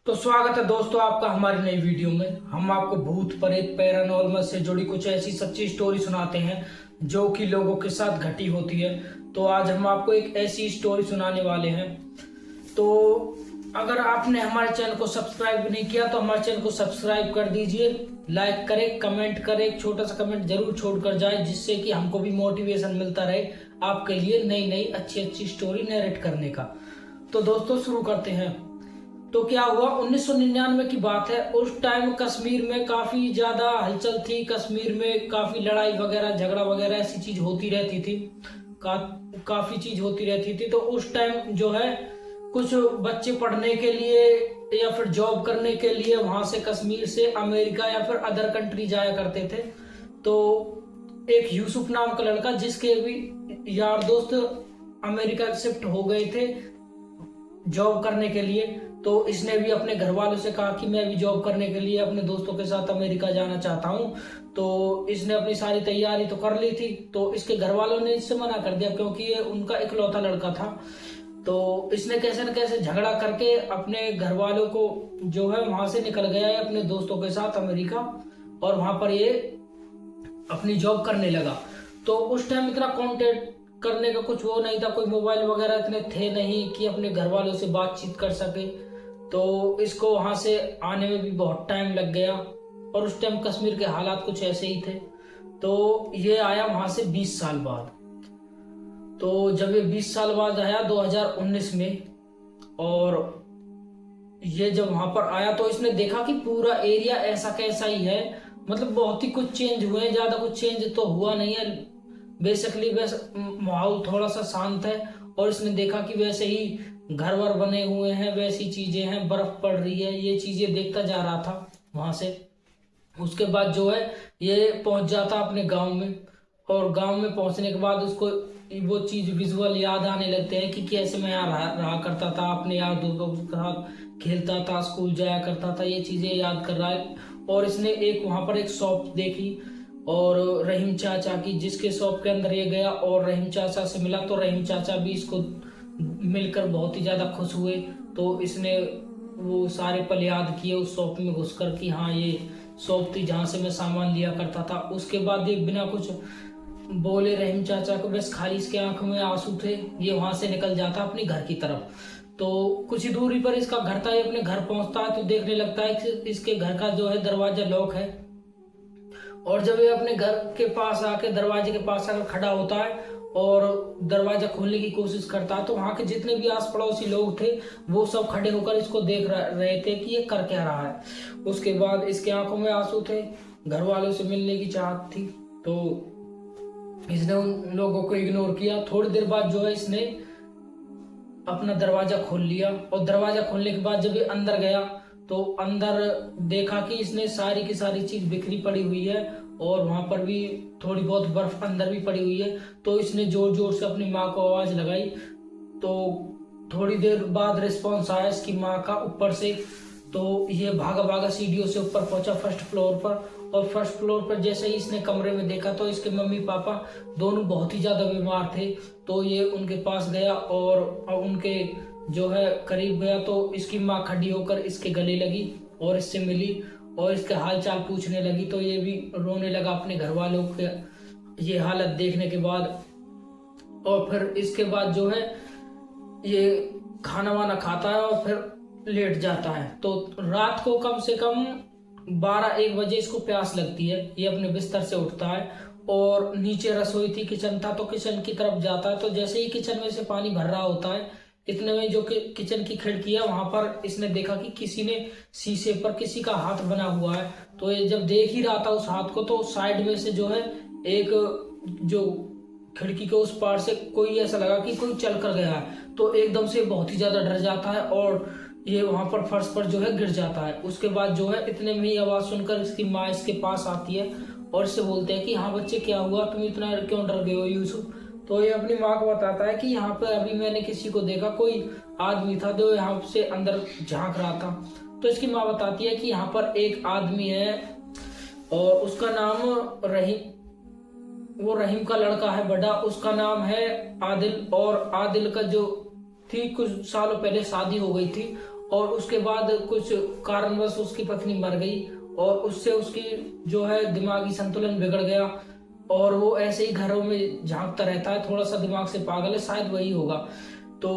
तो स्वागत है दोस्तों आपका हमारी नई वीडियो में। हम आपको भूत प्रेत पैरानॉर्मल से जुड़ी कुछ ऐसी सच्ची स्टोरी सुनाते हैं जो कि लोगों के साथ घटी होती है। तो आज हम आपको एक ऐसी स्टोरी सुनाने वाले हैं। तो अगर आपने हमारे चैनल को सब्सक्राइब नहीं किया तो हमारे चैनल को सब्सक्राइब कर दीजिए, लाइक करें, कमेंट करें, एक छोटा सा कमेंट जरूर छोड़कर जाए, जिससे कि हमको भी मोटिवेशन मिलता रहे आपके लिए नई नई अच्छी स्टोरी नरेट करने का। तो दोस्तों शुरू करते हैं। तो क्या हुआ, 1999 की बात है। उस टाइम कश्मीर में काफी ज्यादा हलचल थी। कश्मीर में काफी लड़ाई वगैरह, झगड़ा वगैरह ऐसी चीज होती रहती थी। काफी चीज होती रहती थी। तो उस टाइम जो है कुछ बच्चे पढ़ने के लिए या फिर जॉब करने के लिए वहां से कश्मीर से अमेरिका या फिर अदर कंट्री जाया करते थे। तो एक यूसुफ नाम का लड़का, जिसके भी यार दोस्त अमेरिका शिफ्ट हो गए थे जॉब करने के लिए, तो इसने भी अपने घर वालों से कहा कि मैं भी जॉब करने के लिए अपने दोस्तों के साथ अमेरिका जाना चाहता हूँ। तो इसने अपनी सारी तैयारी तो कर ली थी। तो इसके घर वालों ने इससे मना कर दिया क्योंकि ये उनका इकलौता लड़का था। तो इसने कैसे न कैसे झगड़ा करके अपने घर वालों को जो है वहां से निकल गया है अपने दोस्तों के साथ अमेरिका, और वहां पर ये अपनी जॉब करने लगा। तो उस टाइम इतना कांटेक्ट करने का कुछ वो नहीं था, कोई मोबाइल वगैरह इतने थे नहीं कि अपने घर वालों से बातचीत कर सके। तो इसको वहां से आने में भी बहुत टाइम लग गया, और उस टाइम कश्मीर के हालात कुछ ऐसे ही थे। तो ये आया वहां से 20 साल बाद। तो जब ये 20 साल बाद आया 2019 में, और ये जब वहां पर आया तो इसने देखा कि पूरा एरिया ऐसा कैसा ही है। मतलब बहुत ही कुछ चेंज हुए हैं, ज्यादा कुछ चेंज तो हुआ नहीं है। बेसिकली माहौल थोड़ा सा शांत है, और इसने देखा कि वैसे ही घर वर बने हुए हैं, वैसी चीजें हैं, बर्फ पड़ रही है, ये चीजें देखता जा रहा था वहां से। उसके बाद जो है ये पहुंच जाता अपने गांव में, और गांव में पहुंचने के बाद उसको वो चीज विजुअल याद आने लगते हैं कि कैसे मैं यहाँ रहा करता था, अपने यार दोस्तों के साथ खेलता था, स्कूल जाया करता था, ये चीजें याद कर रहा है। और इसने एक वहां पर एक शॉप देखी और रहीम चाचा की, जिसके शॉप के अंदर ये गया और रहीम चाचा से मिला। तो रहीम चाचा भी इसको मिलकर बहुत ही ज्यादा खुश हुए। तो इसने वो सारे पल याद किए उस शॉप में घुसकर कि हाँ ये शॉप थी जहां से मैं सामान लिया करता था। उसके बाद ये बिना कुछ बोले रहीम चाचा को, बस खाली इसके आंखों में आंसू थे, ये वहां से निकल जाता अपने घर की तरफ। तो कुछ ही दूरी पर इसका घर था। ये अपने घर पहुंचता है तो देखने लगता है कि इसके घर का जो है दरवाजा लॉक है। और जब ये अपने घर के पास आके दरवाजे के पास आकर खड़ा होता है और दरवाजा खोलने की कोशिश करता है, तो वहां के जितने भी आस पड़ोसी लोग थे वो सब खड़े होकर इसको देख रहे थे कि ये कर क्या रहा है। उसके बाद इसके आंखों में आंसू थे, घर वालों से मिलने की चाहत थी। तो इसने उन लोगों को इग्नोर किया। थोड़ी देर बाद जो है इसने अपना दरवाजा खोल लिया, और दरवाजा खोलने के बाद जब ये अंदर गया तो अंदर देखा कि इसने सारी की सारी चीज बिखरी पड़ी हुई है, और वहां पर भी थोड़ी बहुत बर्फ अंदर भी पड़ी हुई है। तो इसने जोर जोर से अपनी माँ को आवाज लगाई। तो थोड़ी देर बाद रिस्पॉन्स आया इसकी माँ का ऊपर से। तो ये भागा भागा सीढ़ियों से ऊपर पहुंचा फर्स्ट फ्लोर पर, और फर्स्ट फ्लोर पर जैसे ही इसने कमरे में देखा तो इसके मम्मी पापा दोनों बहुत ही ज्यादा बीमार थे। तो ये उनके पास गया और उनके जो है करीब गया। तो इसकी माँ खड़ी होकर इसके गले लगी और इससे मिली और इसके हाल चाल पूछने लगी। तो ये भी रोने लगा अपने घर वालों के ये हालत देखने के बाद। और फिर इसके बाद जो है ये खाना वाना खाता है और फिर लेट जाता है। तो रात को कम से कम 12-1 बजे इसको प्यास लगती है। ये अपने बिस्तर से उठता है और नीचे रसोई थी, किचन था, तो किचन की तरफ जाता है। तो जैसे ही किचन में से पानी भर रहा होता है, इतने में जो किचन की खिड़की है वहां पर इसने देखा कि किसी ने शीशे पर किसी का हाथ बना हुआ है। तो ये जब देख ही रहा था उस हाथ को, तो साइड में से जो है एक जो खिड़की के उस पार से कोई ऐसा लगा कि कोई चल कर गया है। तो एकदम से बहुत ही ज्यादा डर जाता है और ये वहां पर फर्श पर जो है गिर जाता है। उसके बाद जो है इतने में ही आवाज सुनकर इसकी माँ इसके पास आती है और इससे बोलते हैं कि हाँ बच्चे क्या हुआ, तुम इतना क्यों डर गए हो यूसुफ। तो ये अपनी माँ को बताता है कि यहाँ पर अभी मैंने किसी को देखा, कोई आदमी था जो यहाँ से अंदर झांक रहा था। तो इसकी माँ बताती है कि यहाँ पर एक आदमी है और उसका नाम रहीम, वो रहीम का लड़का है बड़ा, उसका नाम है आदिल। और आदिल का जो थी कुछ सालों पहले शादी हो गई थी और उसके बाद कुछ कारणवश उसकी पत्नी मर गई और उससे उसकी जो है दिमागी संतुलन बिगड़ गया और वो ऐसे ही घरों में झांकता रहता है, थोड़ा सा दिमाग से पागल है, शायद वही होगा। तो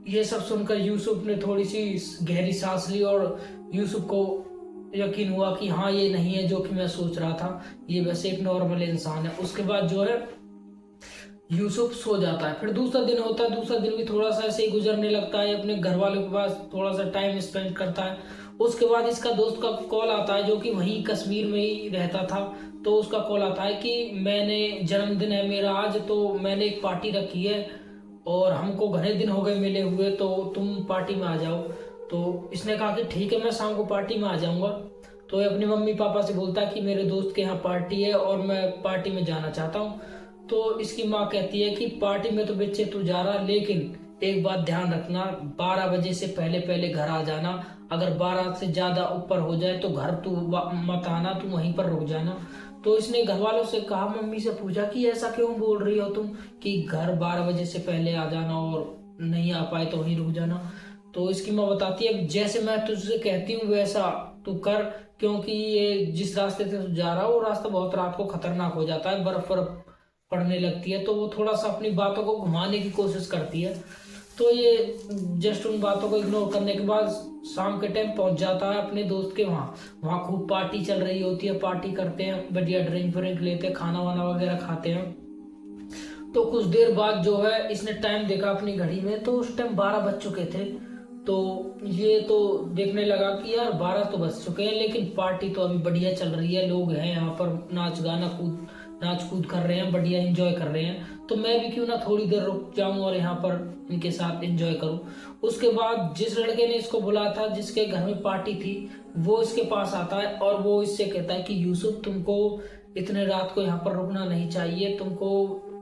ये सब सुनकर यूसुफ ने थोड़ी सी गहरी सांस ली और यूसुफ को यकीन हुआ कि हाँ ये नहीं है जो कि मैं सोच रहा था, ये वैसे एक नॉर्मल इंसान है। उसके बाद जो है यूसुफ सो जाता है। फिर दूसरा दिन होता है, दूसरा दिन भी थोड़ा सा ऐसे ही गुजरने लगता है, अपने घर वालों के पास थोड़ा सा टाइम स्पेंड करता है। उसके बाद इसका दोस्त का कॉल आता है जो कि वहीं कश्मीर में ही रहता था। तो उसका कॉल आता है कि मैंने जन्मदिन है मेरा आज, तो मैंने एक पार्टी रखी है और हमको घने दिन हो गए मिले हुए, तो तुम पार्टी में आ जाओ। तो इसने कहा कि ठीक है मैं शाम को पार्टी में आ जाऊंगा। तो ये अपने मम्मी पापा से बोलता है कि मेरे दोस्त के यहाँ पार्टी है और मैं पार्टी में जाना चाहता हूँ। तो इसकी माँ कहती है कि पार्टी में तो बच्चे तू जा रहा, लेकिन एक बात ध्यान रखना, 12 बजे से पहले पहले घर आ जाना। अगर 12 से ज्यादा ऊपर हो जाए तो घर तू मत आना, तू वहीं पर रुक जाना। तो इसने घर वालों से कहा, मम्मी से पूछा कि ऐसा क्यों बोल रही हो तुम कि घर 12 बजे से पहले आ जाना और नहीं आ पाए तो वहीं रुक जाना। तो इसकी माँ बताती है जैसे मैं तुझसे कहती हूँ वैसा तू कर, क्योंकि ये जिस रास्ते से तू जा रहा है वो रास्ता बहुत रात को खतरनाक हो जाता है, बर्फ पड़ने लगती है। तो वो थोड़ा सा अपनी बातों को घुमाने की कोशिश करती है। तो ये जस्ट उन बातों को इग्नोर करने के बाद शाम के टाइम पहुंच जाता है अपने दोस्त के वहाँ। वहाँ खूब पार्टी चल रही होती है, पार्टी करते हैं, बढ़िया ड्रिंक व्रिंक लेते हैं, खाना वाना वगैरह खाते हैं। तो कुछ देर बाद जो है इसने टाइम देखा अपनी घड़ी में, तो उस टाइम 12 बज चुके थे। तो ये तो देखने लगा कि यार 12 तो बज चुके हैं, लेकिन पार्टी तो अभी बढ़िया चल रही है, लोग हैं यहाँ पर, नाच कूद कर रहे हैं, बढ़िया एंजॉय कर रहे हैं, तो मैं भी क्यों ना थोड़ी देर रुक जाऊं और यहाँ पर इनके साथ एंजॉय करूं। उसके बाद जिस लड़के ने इसको बुलाया था, जिसके घर में पार्टी थी, वो इसके पास आता है और वो इससे कहता है कि यूसुफ तुमको इतने रात को यहाँ पर रुकना नहीं चाहिए, तुमको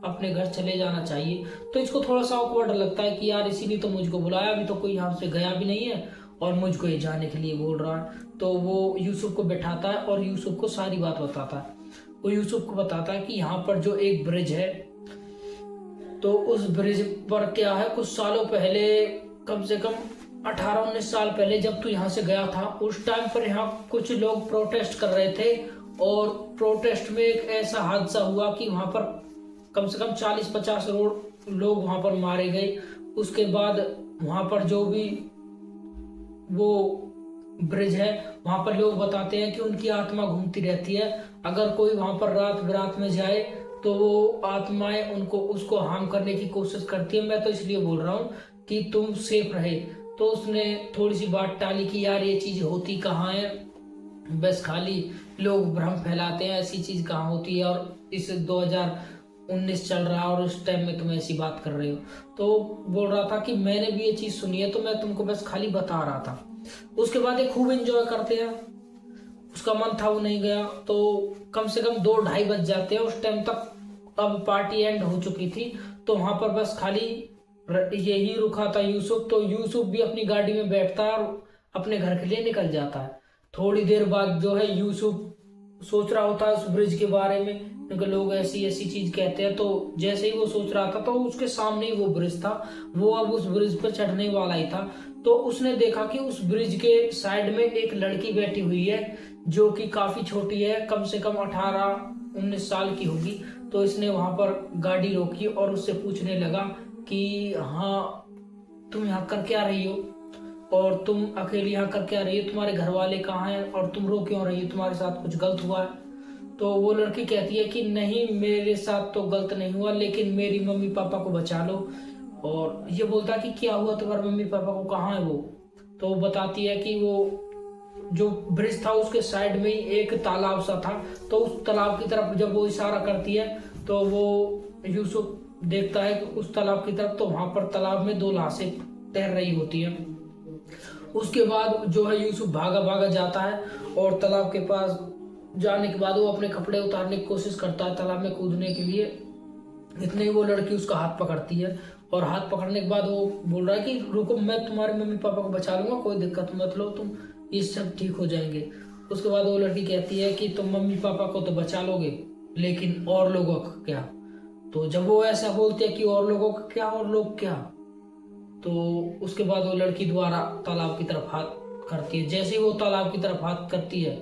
अपने घर चले जाना चाहिए। तो इसको थोड़ा सा ऑकवर्ड लगता है कि यार इसीलिए तो मुझको बुलाया, अभी तो कोई यहाँ से गया भी नहीं है और मुझको ये जाने के लिए बोल रहा है। तो वो यूसुफ को बैठाता है और यूसुफ को सारी बात बताता है। वो यूसुफ को बताता है कि यहाँ पर जो एक ब्रिज है, तो उस ब्रिज पर क्या है, कुछ सालों पहले, कम से कम 18-19 साल पहले जब तू यहाँ से गया था, उस टाइम पर यहाँ कुछ लोग प्रोटेस्ट कर रहे थे और प्रोटेस्ट में एक ऐसा हादसा हुआ कि वहां पर कम से कम 40-50 लोग वहां पर मारे गए। उसके बाद वहां पर जो भी वो ब्रिज है, वहां पर लोग बताते हैं कि उनकी आत्मा घूमती रहती है। अगर कोई वहां पर रात बिरात में जाए तो वो आत्माएं उसको हार्म करने की कोशिश करती है। मैं तो इसलिए बोल रहा हूँ कि तुम सेफ रहे। तो उसने थोड़ी सी बात टाली कि यार ये चीज होती कहाँ है, बस खाली लोग भ्रम फैलाते हैं, ऐसी चीज कहाँ होती है, और इस 2019 चल रहा है और उस टाइम में तुम ऐसी बात कर रहे हो। तो बोल रहा था कि मैंने भी ये चीज सुनी है, तो मैं तुमको बस खाली बता रहा था। उसके बाद ये खूब एंजॉय करते हैं, उसका मन था वो नहीं गया। तो कम से कम 2-2:30 बज जाते हैं उस टाइम तक। अब पार्टी एंड हो चुकी थी, तो वहां पर बस खाली यही रुका था यूसुफ। तो यूसुफ भी अपनी गाड़ी में बैठता है और अपने घर के लिए निकल जाता है। थोड़ी देर बाद जो है यूसुफ सोच रहा होता है उस ब्रिज के बारे में, क्योंकि लोग ऐसी ऐसी चीज कहते हैं। तो जैसे ही वो सोच रहा था तो उसके सामने ही वो ब्रिज था, वो अब उस ब्रिज पर चढ़ने वाला ही था। तो उसने देखा कि उस ब्रिज के साइड में एक लड़की बैठी हुई है जो कि काफी छोटी है, कम से कम 18-19 साल की होगी। तो इसने वहां पर गाड़ी रोकी और उससे पूछने लगा कि हाँ तुम यहाँ कर क्या रही हो, और तुम अकेली यहाँ कर क्या रही हो, तुम्हारे घर वाले कहाँ हैं और तुम रो क्यों रही हो, तुम्हारे साथ कुछ गलत हुआ है। तो वो लड़की कहती है कि नहीं मेरे साथ तो गलत नहीं हुआ, लेकिन मेरी मम्मी पापा को बचा लो। और ये बोलता है कि क्या हुआ तुम्हारे मम्मी पापा को, कहाँ है वो। तो वो बताती है कि वो जो ब्रिज था उसके साइड में ही एक तालाब सा था। तो उस तालाब की तरफ जब वो इशारा करती है तो वो यूसुफ देखता है कि उस तालाब की तरफ, तो वहां पर तालाब में 2 लाशें तैर रही होती है। उसके बाद जो है यूसुफ भागा भागा जाता है और तालाब के पास जाने के बाद वो अपने कपड़े उतारने की कोशिश करता है तालाब में कूदने के लिए। इतने ही वो लड़की उसका हाथ पकड़ती है और हाथ पकड़ने के बाद वो बोल रहा है कि रुको मैं तुम्हारे मम्मी पापा को बचा लूंगा, कोई दिक्कत मत लो तुम, ये सब ठीक हो जाएंगे। उसके बाद वो लड़की कहती है कि तुम मम्मी पापा को तो बचा लोगे, लेकिन और लोगों का क्या। तो जब वो ऐसा बोलते हैं कि और लोगों का क्या, और लोग क्या, तो उसके बाद वो लड़की दोबारा तालाब की तरफ हाथ करती है। जैसे ही वो तालाब की तरफ हाथ करती है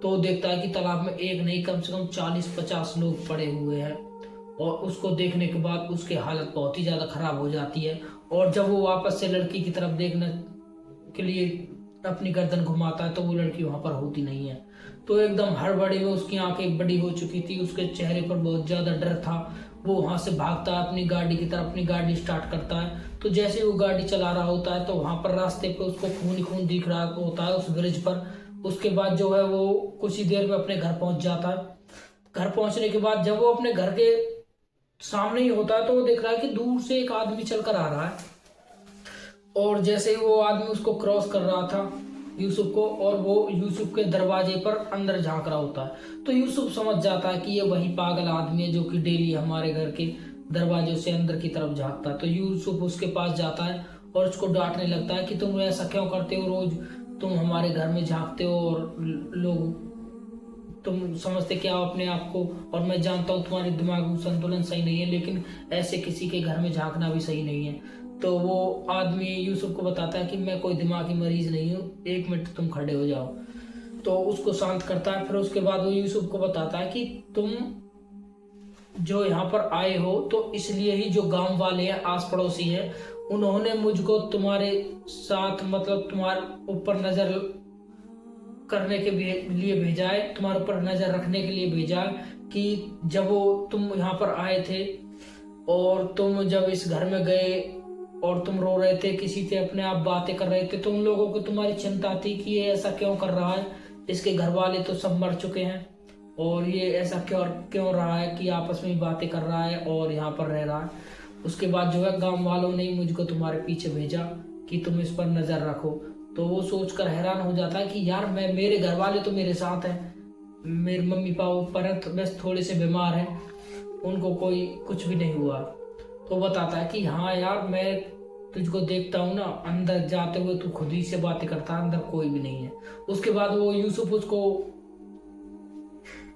तो वो देखता है कि तालाब में एक नहीं कम से कम 40-50 लोग पड़े हुए हैं। और उसको देखने के बाद उसकी हालत बहुत ही ज़्यादा खराब हो जाती है। और जब वो वापस से लड़की की तरफ देखने के लिए अपनी गर्दन घुमाता है तो वो लड़की वहां पर होती नहीं है। तो एकदम हड़बड़ी में उसकी आंखें बड़ी हो चुकी थी, उसके चेहरे पर बहुत ज्यादा डर था। वो वहां से भागता है अपनी गाड़ी की तरफ, अपनी गाड़ी स्टार्ट करता है। तो जैसे वो गाड़ी चला रहा होता है तो वहां पर रास्ते पे उसको खून ही खून दिख रहा होता है उस ब्रिज पर। उसके बाद जो है वो कुछ ही देर में अपने घर पहुंच जाता है। घर पहुंचने के बाद जब वो अपने घर के सामने ही होता है तो वो देख रहा है कि दूर से एक आदमी चलकर आ रहा है। और जैसे ही वो आदमी उसको क्रॉस कर रहा था यूसुफ को, और वो यूसुफ के दरवाजे पर अंदर झांक रहा होता है। तो यूसुफ समझ जाता है कि ये वही पागल आदमी है जो कि डेली हमारे घर के दरवाजे से अंदर की तरफ झांकता है। तो यूसुफ उसके पास जाता है और उसको डांटने लगता है कि तुम ऐसा क्यों करते हो, रोज तुम हमारे घर में झांकते हो और लोग तुम समझते क्या हो अपने आप को, और मैं जानता हूँ तुम्हारे दिमाग संतुलन सही नहीं है, लेकिन ऐसे किसी के घर में झांकना भी सही नहीं है। तो वो आदमी यूसुफ को बताता है कि मैं कोई दिमागी मरीज नहीं हूँ, 1 मिनट तुम खड़े हो जाओ। तो उसको शांत करता है। फिर उसके बाद वो यूसुफ को बताता है कि तुम जो यहाँ पर आए हो तो इसलिए ही जो गांव वाले हैं, आस पड़ोसी हैं, उन्होंने मुझको तुम्हारे साथ मतलब तुम्हारे ऊपर नजर करने के लिए भेजा है, तुम्हारे ऊपर नजर रखने के लिए भेजा है कि जब वो तुम यहाँ पर आए थे और तुम जब इस घर में गए और तुम रो रहे थे, किसी से अपने आप बातें कर रहे थे, तो उन लोगों को तुम्हारी चिंता थी कि ये ऐसा क्यों कर रहा है, इसके घर वाले तो सब मर चुके हैं और ये ऐसा क्यों क्यों रहा है कि आपस में बातें कर रहा है और यहाँ पर रह रहा है। उसके बाद जो है गांव वालों ने मुझको तुम्हारे पीछे भेजा कि तुम इस पर नजर रखो। तो वो सोचकर हैरान हो जाता है कि यार मैं मेरे घर वाले तो मेरे साथ हैं, मेरे मम्मी पापा पर बस थोड़े से बीमार हैं, उनको कोई कुछ भी नहीं हुआ। तो बताता है कि हाँ यार मैं तुझको देखता हूँ ना, अंदर जाते हुए तू खुद ही से बातें करता है, अंदर कोई भी नहीं है। उसके बाद वो यूसुफ उसको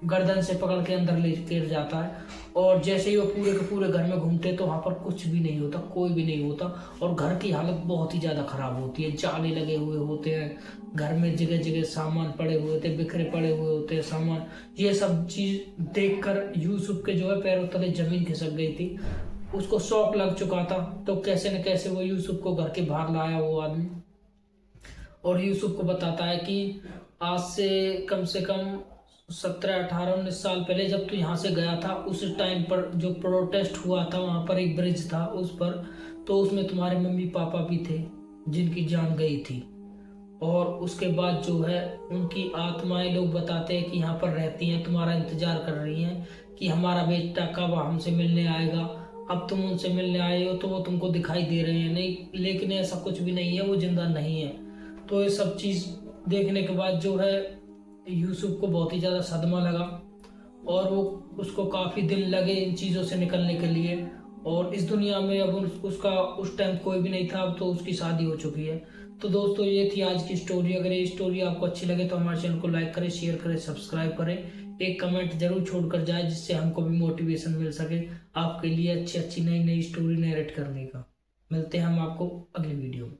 गर्दन से पकड़ के अंदर लेकर जाता है। और जैसे ही वो पूरे के पूरे घर में घूमते तो वहां पर कुछ भी नहीं होता, कोई भी नहीं होता। और घर की हालत बहुत ही ज्यादा खराब होती है, जाले लगे हुए होते हैं, घर में जगह जगह सामान पड़े हुए थे, बिखरे पड़े हुए होते हैं सामान। ये सब चीज देखकर यूसुफ के जो है पैरों तले जमीन खिसक गई थी, उसको शौक लग चुका था। तो कैसे न कैसे वो यूसुफ को घर के बाहर लाया वो आदमी, और यूसुफ को बताता है कि आज से कम 17-18-19 साल पहले जब तू यहाँ से गया था, उस टाइम पर जो प्रोटेस्ट हुआ था वहां पर एक ब्रिज था उस पर, तो उसमें तुम्हारे मम्मी पापा भी थे जिनकी जान गई थी। और उसके बाद जो है उनकी आत्माएं, लोग बताते हैं कि यहाँ पर रहती हैं, तुम्हारा इंतजार कर रही हैं कि हमारा बेटा कब हमसे मिलने आएगा। अब तुम उनसे मिलने आए हो तो वो तुमको दिखाई दे रहे हैं नहीं, लेकिन ऐसा कुछ भी नहीं है, वो जिंदा नहीं है। तो ये सब चीज देखने के बाद जो है यूसुफ को बहुत ही ज्यादा सदमा लगा और वो उसको काफी दिन लगे इन चीजों से निकलने के लिए। और इस दुनिया में अब उसका उस टाइम कोई भी नहीं था, अब तो उसकी शादी हो चुकी है। तो दोस्तों ये थी आज की स्टोरी। अगर ये स्टोरी आपको अच्छी लगे तो हमारे चैनल को लाइक करें, शेयर करें, सब्सक्राइब करें, एक कमेंट जरूर छोड़कर जाए जिससे हमको भी मोटिवेशन मिल सके आपके लिए अच्छी अच्छी नई नई स्टोरी नरेट करने का। मिलते हैं हम आपको अगली वीडियो में।